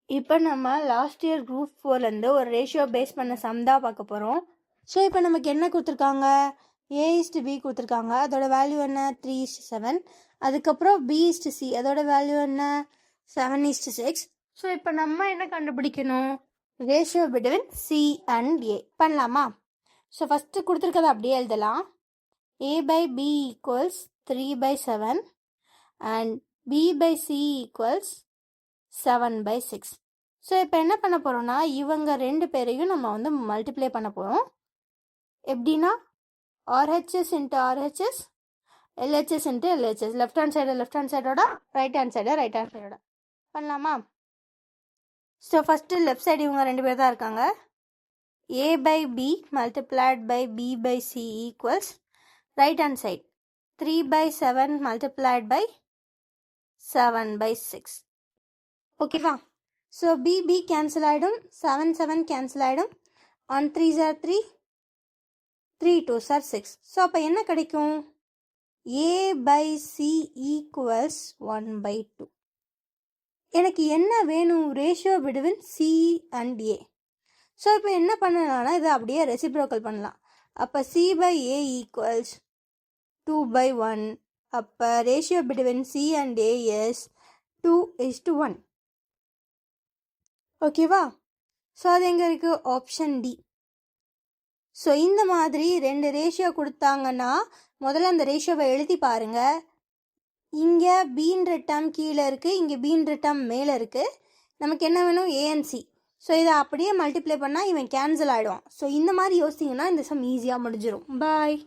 இப்போ நம்ம last year group 4லேருந்து ஒரு ரேஷியோ பேஸ் பண்ண சம் தான் பார்க்க போகிறோம். ஸோ இப்போ நமக்கு என்ன கொடுத்துருக்காங்க, A:B கொடுத்துருக்காங்க, அதோட வேல்யூ என்ன 3:7. அதுக்கப்புறம் B:C, அதோட வேல்யூ என்ன 7:6. ஸோ இப்போ நம்ம என்ன கண்டுபிடிக்கணும், ratio between C and A பண்ணலாமா? ஸோ ஃபஸ்ட்டு கொடுத்துருக்கதை அப்படியே எழுதலாம். A/B equals 3/7 and B/C equals 7/6. So இப்போ என்ன பண்ண போகிறோம்னா, இவங்க ரெண்டு பேரையும் நம்ம வந்து மல்டிப்ளை பண்ண போகிறோம். எப்படின்னா RHS into RHS, LHS into LHS, left hand சைடோட ரைட் ஹேண்ட் சைடோட பண்ணலாமா? ஸோ ஃபஸ்ட்டு லெஃப்ட் சைடு இவங்க ரெண்டு பேர் தான் இருக்காங்க. A/B multiplied by B/C equals right hand side 3/7 multiplied by 7/6. ஓகேவா? ஸோ B கேன்சல் ஆகிடும், 7 கேன்சல் ஆகிடும். On 3s are 3, 3 2s are 6. So அப்போ என்ன கிடைக்கும், A/C ஈக்குவல்ஸ் 1/2. எனக்கு என்ன வேணும், ratio between C and A. So இப்போ என்ன பண்ணலாம்னா, இதை அப்படியே ரெசிப்ரோக்கல் பண்ணலாம். அப்போ C/A ஈக்குவல்ஸ் 2/1. அப்போ ratio between C and A is 2:1. ஓகேவா? ஸோ அது எங்கே இருக்குது, ஆப்ஷன் டி. ஸோ இந்த மாதிரி ரெண்டு ரேஷியோ கொடுத்தாங்கன்னா முதல்ல அந்த ரேஷியோவை எழுதி பாருங்கள். இங்கே பீன்ற டேர்ம் கீழே இருக்குது, இங்கே பீன்ற டேர்ம் மேலே இருக்குது. நமக்கு என்ன வேணும், A and C. ஸோ இதை அப்படியே மல்டிப்ளை பண்ணால் இவன் கேன்சல் ஆகிடுவான். ஸோ இந்த மாதிரி யோசிச்சிங்கன்னா இந்த சம் ஈஸியாக முடிஞ்சிடும். பாய்.